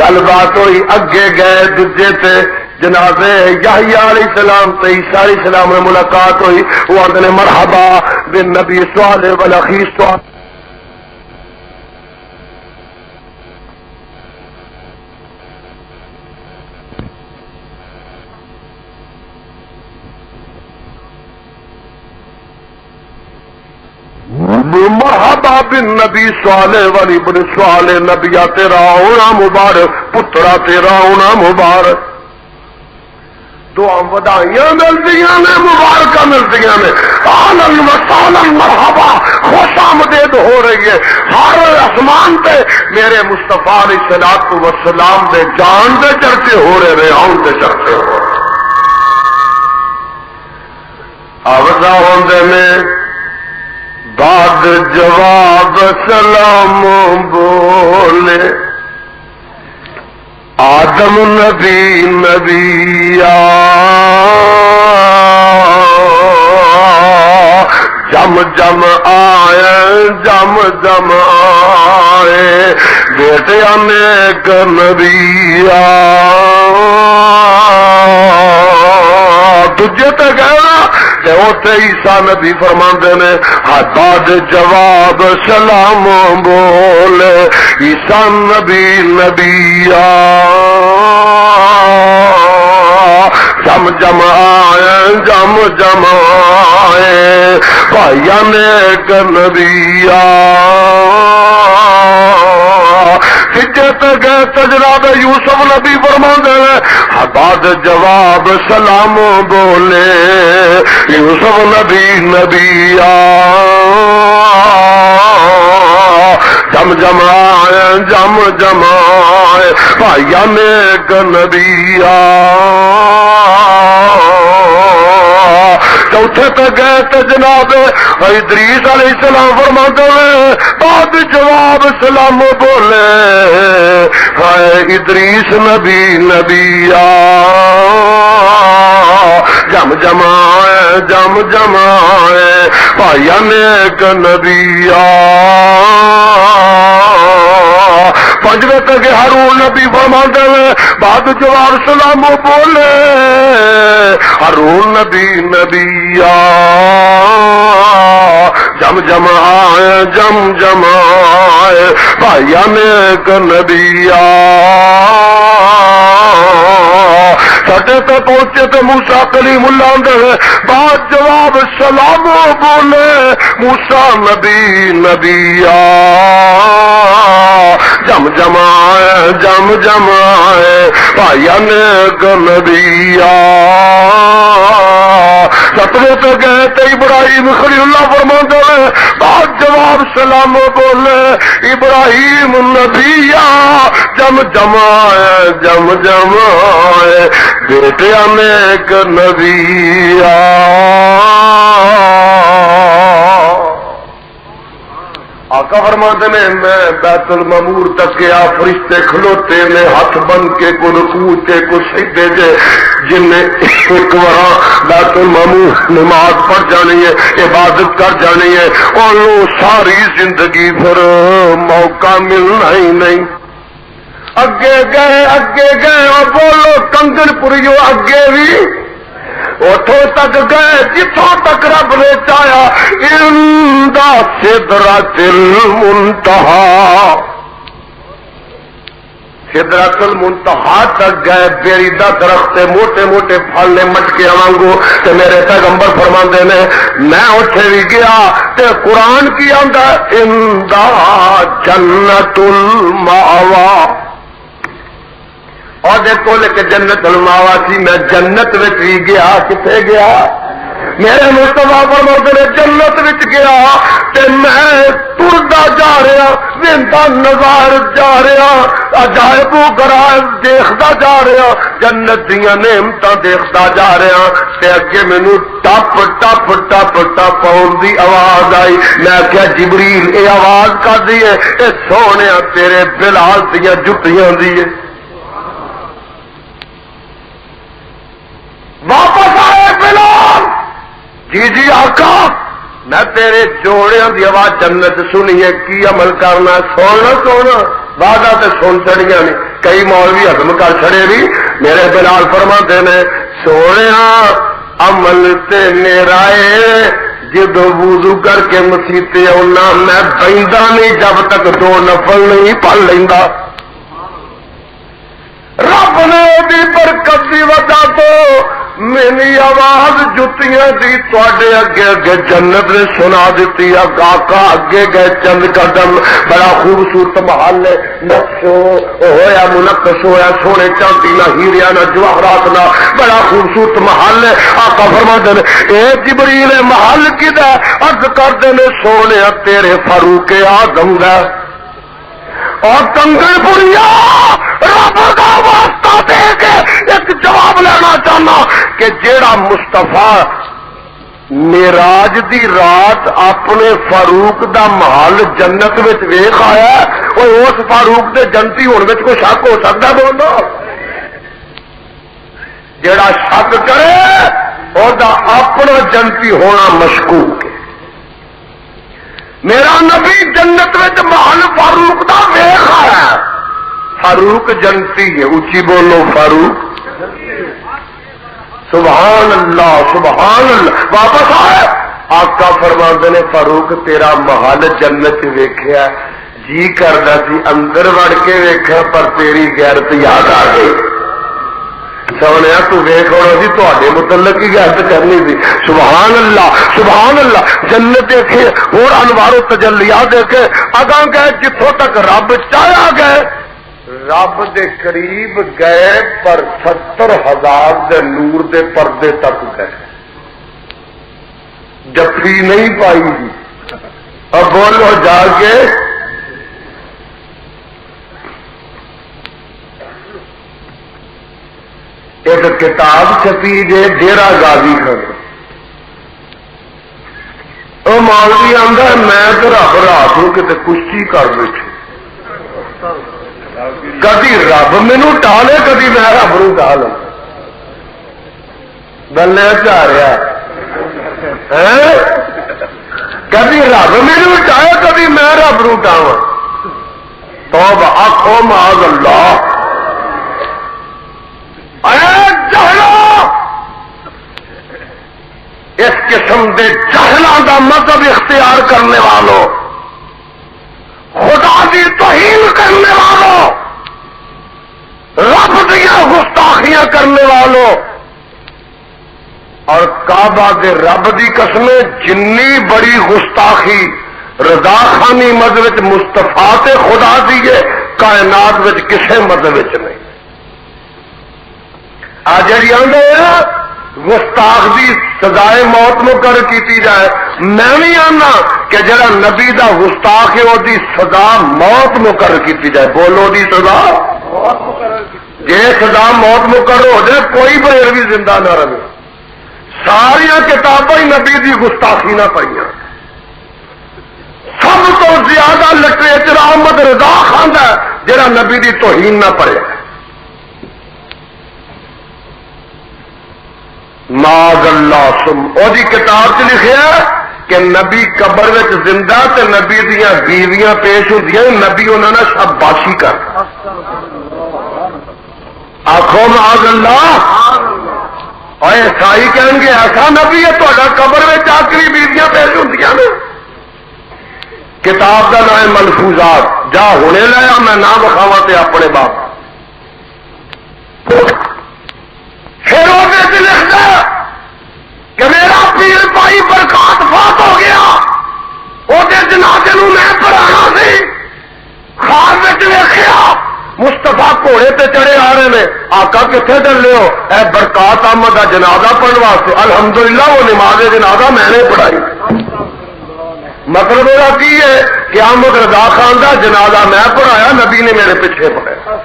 گل بات ہوئی اگے گئے دجے تے جناب یحییٰ علیہ السلام تے عیسیٰ علیہ السلام میں ملاقات ہوئی. وہ آندے نے مرحبا بن نبی سوال والاخی سوال. مرحبا بن نبی سوالے والی بن سوالے نبیا تیرا ہونا مبارک پترا تیرا ہونا مبارک. دعا ودائیاں ملتیاں نے مبارکہ ملتیاں نے. آلن و سالن مرحبا خوش آمدید ہو رہی ہے ہر آسمان پہ میرے مصطفیٰ علیہ الصلوۃ والسلام دے جان دے چرچے ہو رہے آن دے چرچے ہو رہے. آوزا ہوندے میں بعد جواب سلام بولے آدم نبی نبیا جم جم آئے جم جم آئے بیٹیا نیک نبیا دجے تے گئے کہ اوتے عیسیٰ نبی فرماندے نے بعد جواب سلام بول عیسیٰ نبی نبیا جم جم آئے جم جم آئے بھائیا نیک نبیا. گئے جناب یوسف نبی فرماندے نے بعد جواب سلام بولے یوسف نبی نبیا جم جم آئے جم جم آئے بھائیا نیک نبیا. چوتھے پہ گئے تو جناب ادریس علیہ السلام فرماتے ہیں بعد جواب سلام بولے ادریس نبی نبیا جم جمائے جم جمائے بھائیا نیک نبیا. پنجویں تک ہارون نبی فرماتے ہیں بعد جواب سلام بولے ہارون نبی نبیا جم جم آئے جم جم آئے بھائیا نیک نبیا. سٹے تے پہنچے تو موسیٰ کلیم اللہ اندر بعد جواب سلام بولے موسیٰ نبی نبیا جم جم آئے جم جم آئے بھائیا نیک نبیا. ستویں تے گئے تے ابراہیم خلیل اللہ فرماندے ہیں بعد جواب سلام بولے ابراہیم نبیا جم جم آئے جم جم آئے بیٹیا نیک نبیا. آقا فرماتے نے میں بیت المعمور تک گیا فرشتے کھلوتے نے ہاتھ بن کے کو رکوع کے کو سجدے جے جن نے ایک بار بیت المعمور نماز پڑھ جانی ہے عبادت کر جانی ہے اور ساری زندگی پھر موقع ملنا ہی نہیں. اگے گئے اور بولو کنگن پوریو اگے بھی اتوں تک گئے جتوں تک رب نے چاہیا اندا سدرۃ المنتہا سدرۃ المنتہا تک گئے بیری دا درخت موٹے موٹے پھل نے مٹکے وانگو تے میرے پیغمبر فرماندے نے میں اٹھے بھی گیا تے قرآن کی آندا اندا جنت الماوا اور دیکھو لے جنت الماوا سی میں جنت وچ بھی گیا کتے گیا میرے مصطفیٰ فرماتے نے جنت وچ گیا تے میں ٹردا جا رہا ویندا نظر جا رہا عجائب و غرائب دیکھدا جا رہا جنت دیاں نعمتاں دیکھدا جا رہا تے اگے مینوں ٹپ ٹپ ٹپ ٹپ آن دی آواز آئی میں کہیا جبریل اے آواز کردی ہے اے سونیا تیرے بلال دیاں جُتیاں دی ہے واپس آئے بلال جی آقا میں تیرے جوڑیاں دی آواز جنت سنی ہے کی عمل کرنا سونا وعدہ تے سن چڑیاں نے کئی مولوی ہضم کر چھڑے بھی میرے بلال فرماتے نے سونے عمل تے میرا جدو وضو کر کے مسیتے آنا میں بہندا نہیں جب تک 2 نفل نہیں پڑھ لینا رب نے دی برکت دی وجہ تو میری آواز جتیاں دی تواڈے اگے اگے جنت نے سنا دیتی ہے کاکا اگے گئے چند قدم بڑا خوبصورت محل ہے نقش ہویا منقش ہویا سونے چاندی نہ ہیریا نہ جواہرات نہ بڑا خوبصورت محل ہے آقا فرماتے ہیں اے جبریل محل کدا عرض کرتے نے سونے تیرے فاروق اعظم دا اور کنگن پوریا رب کا واسطہ دے کے ایک جواب لینا چاہنا کہ جیڑا مصطفیٰ معراج دی رات اپنے فاروق دا محل جنت وچ ویکھ آیا وہ اس فاروق دے جنتی ہونے وچ کوئی شک ہو سکتا بولو جیڑا شک کرے اور دا اپنا جنتی ہونا مشکوک ہے میرا نبی جنت وچ محل فاروق دا ویکھ آیا فاروق جنتی ہے اچھی بولو فاروق سبحان اللہ واپس آئے آقا فرماندے نے فاروق تیرا محل جنت ویکھیا جی کردا سی اندر وڑ کے ویکھیا پر تیری غیرت یاد آ گئی سونے تو ویخ ہونا سی تے متعلق کی غیرت کرنی تھی سبحان اللہ جنت دیکھے اور انوار و تجلیات دیکھے اگاں گئے جتوں تک رب چاہیا گئے رب دے قریب گئے پر 70,000 دے نور دے پردے تک گئے جفی نہیں پائی گی اب بولو جا کے ایک کتاب چھپی جے ڈیرا غازی خان وہ مولوی آندا میں تو رب رات کو کتے کشتی کر بیٹھے کدی رب مینو ٹالے کدی میں رب نو ٹال گلے چاہ رہا کدی رب مینو ٹائے کدی میں رب نو ٹاواں توبہ آخو معاذ اللہ اس قسم کے جہلاں دا مذہب اختیار کرنے والوں خدا کی توہین کرنے والوں رب دیا گستاخیاں کرنے والوں اور کعبہ دے رب دی قسمیں جنی بڑی گستاخی رضا خانی مذہب مستفا تے خدا دیے کائنات وچ کسے مذہب وچ نہیں آج آدھے گستاخ دی سزائے موت مقرر کی جائے میں بھی آنا کہ جڑا نبی دا گستاخ ہے وہ دی سزا موت مقرر کی جائے بولو دی سزا جی سزا موت مقرر ہو جائے کوئی بغیر بھی زندہ نہ رہے ساریا کتابیں نبی دی گستاخی نہ پائیاں سب تو زیادہ لٹریچر احمد رضا خان ہے جڑا نبی دی توہین نہ پڑے معاذ اللہ دی کتاب چ لکھیا کہ نبی قبر وچ زندہ تے نبی دیاں بیویاں پیش ہوندیاں نبی انہاں نال شاباشی کردا آخو معاذ اللہ. اور عیسائی کہیں گے ایسا نبی ہے تا قبر میں آخری بیویاں پیش ہوں نے. کتاب کا نام ملفوظات جا ہونے لیا میں نہ بخاوا تے اپنے باپ. پھر وہ لکھتا کہ میرا پیر بھائی برکات فات ہو گیا، وہ جنازے میں پڑھانا سی. خواب میں دیکھا مستفا گھوڑے تے چڑھے آ رہے ہیں. آقا کتنے چلے ہو؟ اے برکات احمد کا جنازہ پڑھنے واسطے. الحمدللہ وہ نماز جنازہ میں نے پڑھائی. مطلب میرا کی ہے کہ احمد رضا خان کا جنازہ میں پڑھایا، نبی نے میرے پیچھے پڑھایا.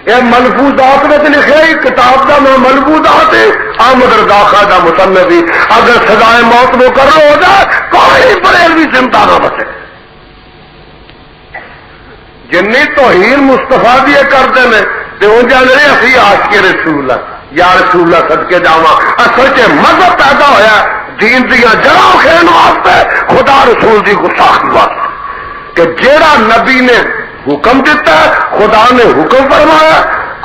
یہ ملفوظات میں لکھے کتاب کا نام ملفوظات ہے. احمد رضا خان کا مصنفی. اگر سزائے موت مقرر ہو جائے کوئی بریلوی چنتا نہ بچے. جن توہین مستفا بھی کرتے ہیں تو وہ جانے اسی عاشق رسول یا رسول اللہ صدقے جاواں. اصل کے مذہب پیدا ہوا دین دیا جڑاں کھیلنے واسطے، خدا رسول کی گستاخی واسطے. کہ جیڑا نبی نے حکم دیتا ہے، خدا نے حکم فرمایا،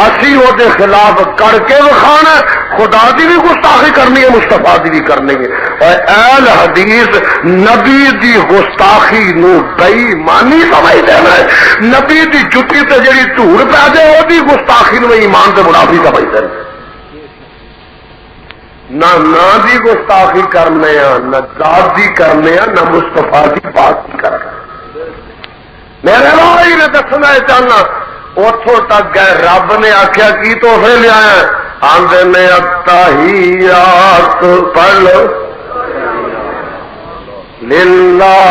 اسی وہ دے خلاف کر کے وکھانا. خدا دی بھی گستاخی کرنی ہے، مصطفیٰ دی بھی کرنی ہے. اور اہل حدیث نبی دی گستاخی نو بے ایمانی سمجھ دینا ہے. نبی دی جتی تے جڑی دھوڑ پہ جائے وہ دی گستاخی نو ایمان تے منافی سمجھ دینا. نہ دی گستاخی کرنے نہ ذات دی کرنے نہ مصطفیٰ دی بات کی کرنا. میرے بھائی نے دسنا چاہنا اتوں تک گئے. رب نے آخیا کی تحفے لیا آندے نے التحیات پڑھ للہ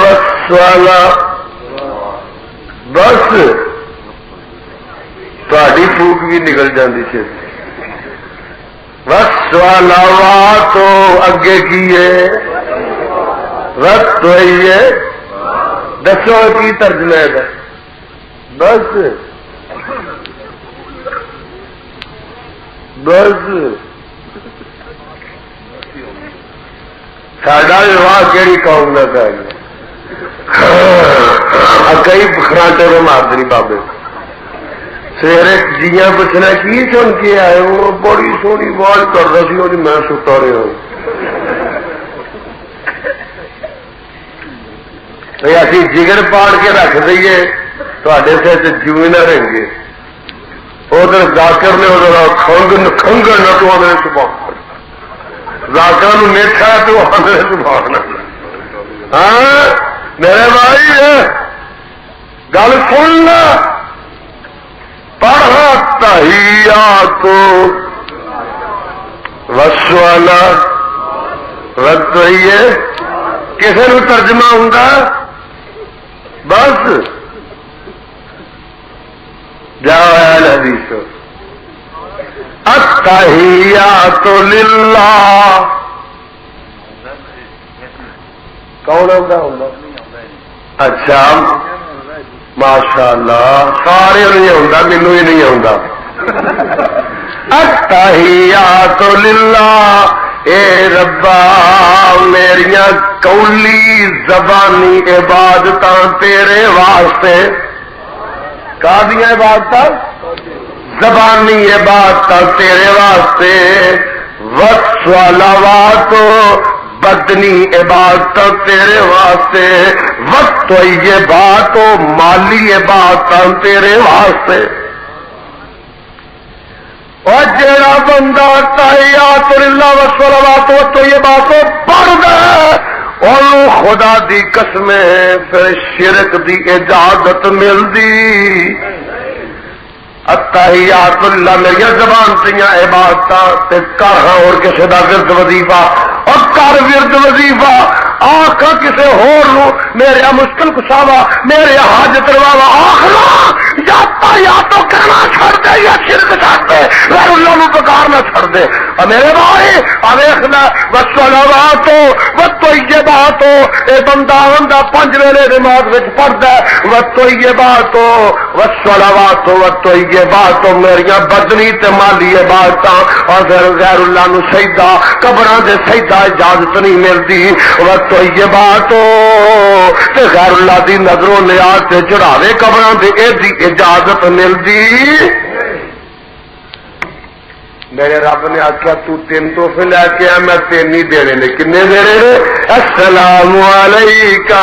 والصلاۃ. بس تہاڈی پھوک بھی نکل جاندی سے. والصلوات تو اگے کیے رت ہوئی ہے. دسو کی ترجمہ ہے؟ بس ساڈا وواہ کہڑی قوم کا کر کئی خراٹے میں مارد بابے. سویرے جیاں پوچھنا کی سن کے آئے وہ بڑی سونی آواز کر رہا سی وہ میں ستا رہا ہوں. اسی جگر پاڑ کے رکھ دئیے تے سر جیویں نہ رہیں گے. ادھر ذاکر نے ادھر کھنگڑ نہ تو آدھے چھپا ذاکر میٹھا تو آدھے چھپانا. ہاں میرے بھائی گل سننا. پڑھا تحیات والصلاۃ رد ہوئی ہے. کسی نو ترجمہ ہوں بس جاؤ اہل حدیث التحیات للہ. کون ہوں؟ اچھا ماشاء اللہ سارے نہیں آتا، مینو ہی نہیں آتا. التحیات للہ. اے ربا میریاں قولی زبانی عبادتاں تیرے واسطے. کادیاں عبادتاں؟ زبانی عبادتاں تیرے واسطے. والصلوات بدنی عبادتاں تیرے واسطے. والطیبات مالی عبادتاں تیرے واسطے. اور جیڑا بندہ تحیات للہ والصلوات والطیبات پڑھ دے اور خدا دی قسم پھر شرک دی اجازت ملدی. التحیات للہ میری زبان تیاں عبادتاں تے کر اور کسی دا ورد وظیفہ اور کر ورد وظیفہ. آخ کسی ہور میرے مشکل کشاوا میرے حاجت رواوا آخلا یا تو کہنا چھڑ دے یا شرک چھڑ دے غیر اللہ نو پکارنا چھڑ دے. اور میرے بھائی آخنا والصلوات والطیبات. اے بندہ ہوندا 5 ویلے نماز وچ پڑھدا والطیبات والصلوات والطیبات میریاں بدنی تے مالی عبادتاں. اور غیر اللہ نو سجدہ قبراں دے سجدہ اجازت نہیں ملدی. والطیبات تے غیر اللہ دی نظروں نیاز تے چڑھاوے قبراں دے اے دی اجازت ملدی. میرے رب نے آخیا تو 3 تحفے لے کے آ میں 3 ہی دینے نے کنے دینے نے السلام علیکہ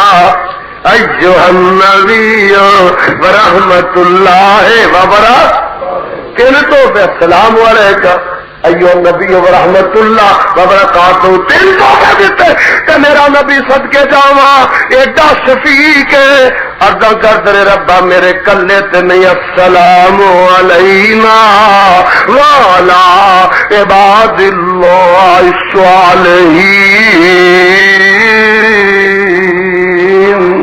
ایھا النبی ورحمۃ اللہ وبرکاتہ 3 تحفے السلام علیکہ ایھا النبی ورحمۃ اللہ وبرکاتہ 3 تحفے دیتے کہ میرا نبی صدقے جاواں ایڈا شفیق ہے عرضاں کر تیرے ربا میرے کلے تے نہیں السلام علینا وعلی عباد اللہ الصالحین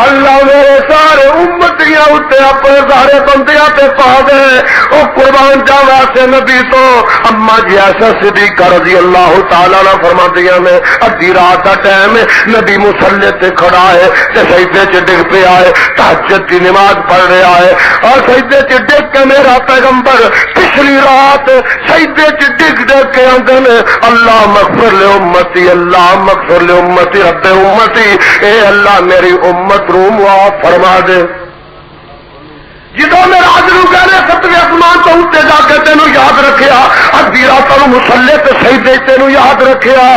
اللہ میرے سارے امتیاں اتے اپنے سارے بندیاں تے پا دے او قربان جاوا سے نبی تو اما جی ایسا صدیقہ رضی اللہ تعالی عنہ فرماندیاں نے ادھی رات کا ٹائم نبی مصلی تے کھڑا ہے تے سجدے چ ڈگ پیا ہے تہجد کی نماز پڑھ رہا ہے اور سجدے چ ڈگ کے میرا پیغمبر پچھلی رات سجدے چ ڈگ ڈگ کے آندے نے اللہ مغفر لے امتی اللہ مغفر لے امتی رب امتی اے اللہ میری امت روم معاف فرما دے جدوں میں راج نو کہہ رہے 7ویں آسمان تو اتنے جا کے تینوں یاد رکھیا ادھی رات نو مصلی تے سجدے تینوں یاد رکھیا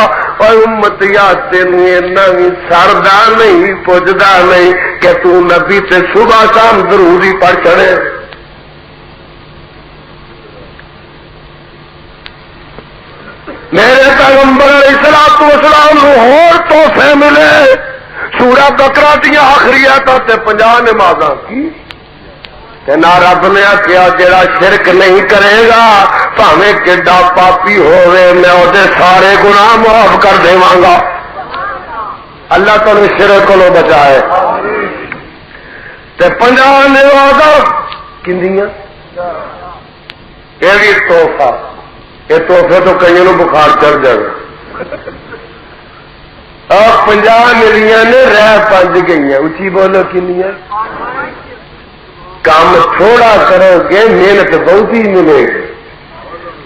اور امتیا تینوں اینا بھی سردا نہیں پجدا نہیں کہ تو نبی تے صبح شام ضروری پڑھ چڑھے میرے پیغمبر علیہ الصلوۃ والسلام نو ہور تحفے ملے سورہ بقرہ دیا آخری آیتاں تے 50 نمازاں کی تے نہ رب نے آخیا جڑا شرک نہیں کرے گا بھاویں کڈا پاپی ہوئے میں اودے سارے گناہ معاف کر دیواں گا اللہ تعالی شرک کو بچائے تے 50 نمازاں کندیاں یہ بھی تحفہ یہ تحفے تو کئی نو بخار چڑھ جائے اور 50 ملیاں نے رہ 5 گئی اچھی بولو کنیاں کام تھوڑا کرو گے محنت بہت ہی ملے گی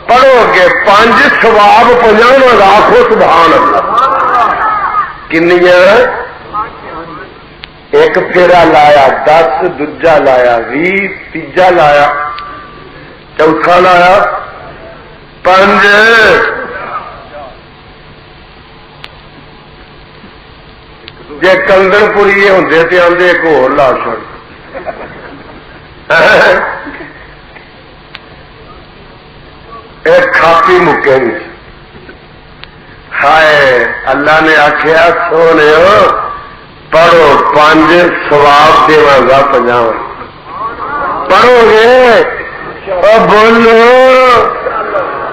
پڑھو گے 5 ثواب 50 آخو سبحان اللہ کنیاں ایک پھیرا لایا 10 دوجا لایا 20 تیجا لایا چوتھا لایا 5 جی کنگن پوری ہوں تو آدھے ایک ہو لا چڑ ایک کھاپی مکے گی ہائے اللہ نے آخیا سونے پڑھو 5 ثواب دے گا 50 پڑھو گے اور بولو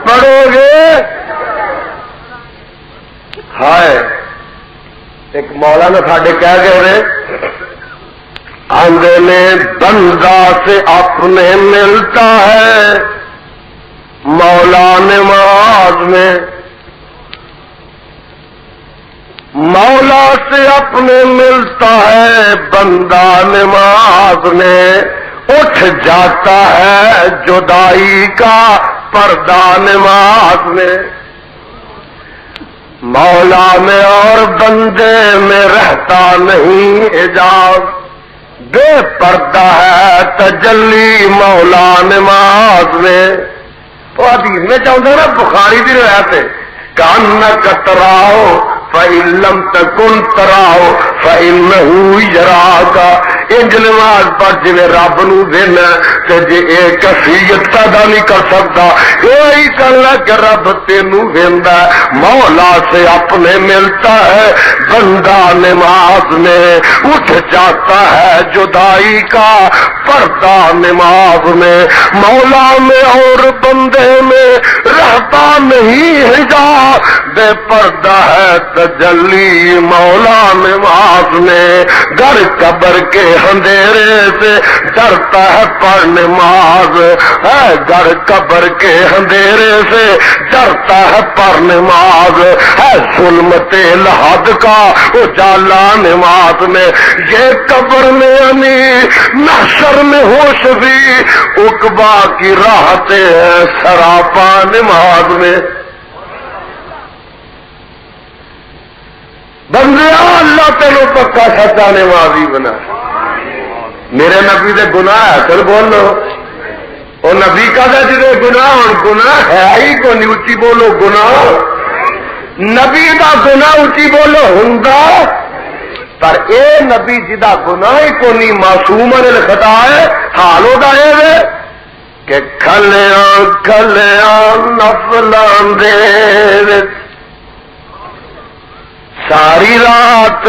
پڑھو گے ہائے ایک مولانا ساڈے کہہ گئے رہے آندے نے بندہ سے اپنے ملتا ہے مولا نماز میں مولا سے اپنے ملتا ہے بندہ نماز میں اٹھ جاتا ہے جدائی کا پردہ نماز میں مولا میں اور بندے میں رہتا نہیں حجاب بے پردہ ہے تجلی مولا نماز میں تو حدیث میں چاہتا نا بخاری کی روایت ہے کان کتراؤ فَإِن لَمْ تَكُنْ تَرَاهُ فَإِنَّهُ يَرَاكَ انج نماز پڑھ جی رب نو دینا کہ جی یہ کیفیت پیدا نہیں کر سکتا یہی کرنا کہ رب تینوں ویندا مولا سے اپنے ملتا ہے بندہ نماز میں اٹھ جاتا ہے جدائی کا پردہ نماز میں مولا میں اور بندے میں رہتا نہیں حجاب بے پردہ ہے تجلی مولا نماز میں گھر قبر کے اندھیرے سے ڈرتا ہے پر نماز ہے گھر قبر کے اندھیرے سے ڈرتا ہے پر نماز ہے ظلمت لحد کا اجالا نماز میں یہ قبر میں محشر میں ہوش بھی عقبا کی راحتیں ہیں سراپا نماز میں بندیا اللہ تینوں پکا سچا نمازی بنا میرے نبی دے گناہ ہے چل بولو وہ نبی کا جی گناہ ہوں گناہ ہے ہی کو نہیں، اچھی بولو گناہ نبی دا گناہ اچھی بولو ہوں، پر اے نبی جدا گناہ ہی کو نہیں معصوم خطا ہے، حال ہوتا ہے کہ کھلیاں کھلیاں نفلان دے ساری رات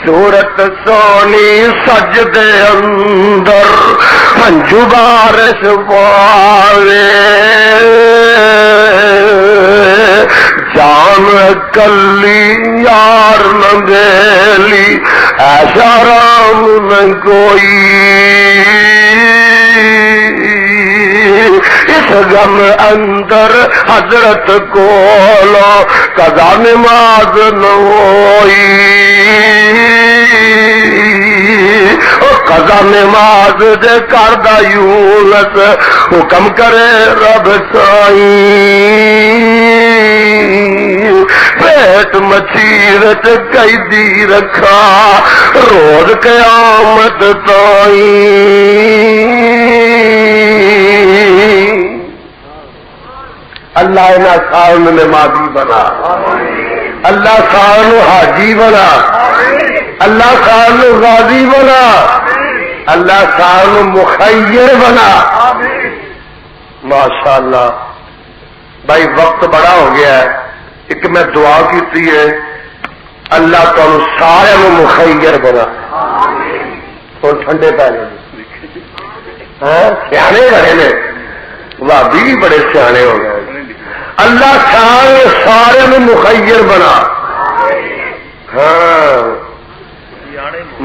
صورت سونی سجدے اندر ہنجو بارش پاوے جان کلی یار نگیلی ایسا رام نہ کوئی اس غم اندر حضرت کولو قضا نماز نہ ہوئی قضا نماز دے کردہ یونس حکم کرے رب سائیں پیٹ مچیرت قیدی رکھا روز قیامت تائیں اللہ انہاں سال میں نمازی بنا، اللہ سال حاجی بنا، اللہ سال غازی بنا، اللہ سال مخیر بنا۔ ماشاءاللہ بھائی وقت بڑا ہو گیا ہے، ایک میں دعا کی ہے اللہ تعالی سارے مخیر بنا اور ٹھنڈے پہلے سیانے بڑے نے بھابی بھی بڑے سیانے ہو گئے، اللہ سارے مخیر بنا۔ ہاں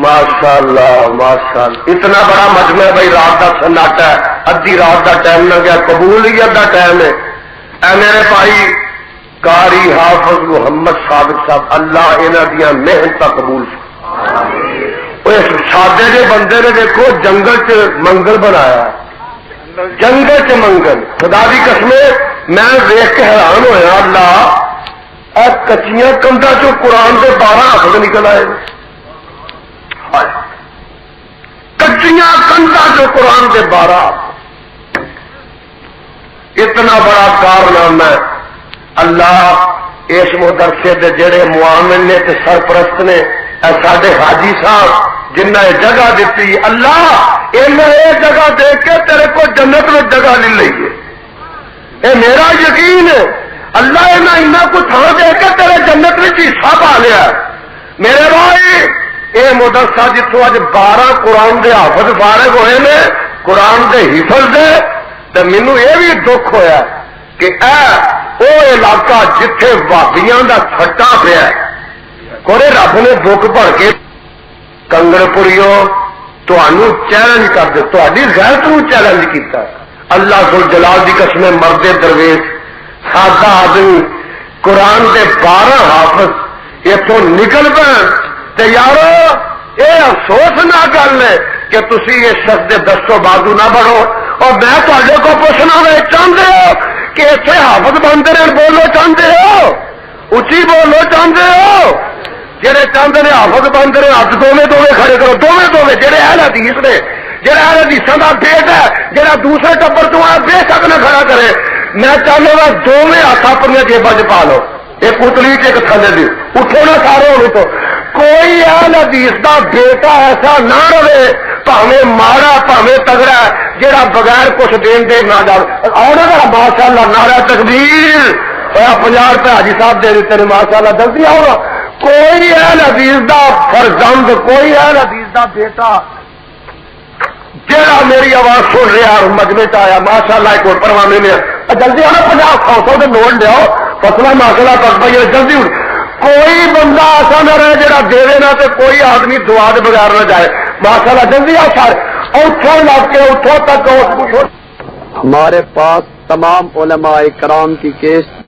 ماشاءاللہ ماشاءاللہ، اتنا بڑا مجمع ہے بھائی، رات کا سناٹا ہے، ادھی رات کا ٹائم نہ گیا، قبولیت کا ٹائم ہے۔ اے میرے بھائی قاری حافظ محمد صادق صاحب، اللہ انہاں دیاں محنت قبول اس سادے جے بندے نے دیکھو جنگل چ منگل بنایا، جنگل چ منگل، خدا دی قسم میں دیکھ کے حیران ہویا، اللہ اے کچیاں کندا چو قرآن کے 12 حافظ نکل آئے، کچیاں کندا چو قرآن کے 12 اتنا بڑا کارنامہ ہے۔ اللہ اس مدرسے دے جڑے معاون نے تے سرپرست نے ساڈے حاجی صاحب جنہ یہ جگہ دیتی، اللہ انہیں یہ جگہ دے کے تیرے کو جنت میں جگہ نہیں لئیے، اے میرا یقین ہے، اللہ انہیں کو تھان دے کے تیرے جنت میں حصہ پا لیا۔ میرے بھائی یہ مدرسہ جتوں اج 12 قرآن دے حافظ فارغ ہوئے نے قرآن دے حفظ دے، تو مینوں یہ بھی دکھ ہویا کہ اے وہ علاقہ جتھے بھابیاں دا چھٹا پیا کوئی رب نے بک بھر کے کنگڑ پوریو تانوں چیلنج کر دے، تہاڈی غیرت نوں چیلنج کیتا۔ اللہ ذو جلال دی قسم مرد درویش سادہ آدمی قرآن دے 12 حافظ اتوں نکل پے، یارو یہ افسوس نہ گل ہے کہ تسی اس شخص دے دستوں بازو نہ بڑھو۔ اور میں تے کو پوچھنا میں چاہتے ہو کہ اتنے حافظ بنتے رہے، بولو چاہتے ہو اچھی بولو چاہتے ہو، جہے چاہتے ہیں حافظ بنتے رہے ہاتھ دونوں کھڑے کرو، دونوں جہے اہل حدیث نے، جہاں اہل حدیثاں کا پیٹ ہے، جہاں دوسرے ٹبر تو بے شک نہ کھڑا کرے، میں چاہتا گا دونوں ہاتھ اپنی جیبا چ پا لو، ایک اتلی ایک تھلے دی، اٹھو نہ سارے ہونے تو کوئی اہل حدیث کا بیٹا ایسا نہ رہے پاویں ماڑا پاویں تگڑا جہاں بغیر کچھ دین دے نہ جا آنا ذرا ماشاء اللہ نعرہ تکبیر، 50 روپے حاجی صاحب دے دیتے ہیں ماشاء اللہ، جلدی آؤ گا۔ کوئی اہل حدیث دا فرزند، کوئی اہل حدیث دا بیٹا جہاں میری آواز سن رہا مجمے چ آیا ماشاء اللہ ایک اور پروانے میں جلدی آنا 50-100 کے نوٹ لیاؤ فصلہ ماشاء اللہ تک پائی جلدی اٹھ، کوئی بندہ ایسا نہ رہے جہاں دے نا تو کوئی آدمی دعا کے بغیر نہ جائے ماشاء اللہ، جلدی آؤ سارے اتوں لگ کے اتوں تک۔ ہمارے پاس تمام علماء کرام کی کیسٹ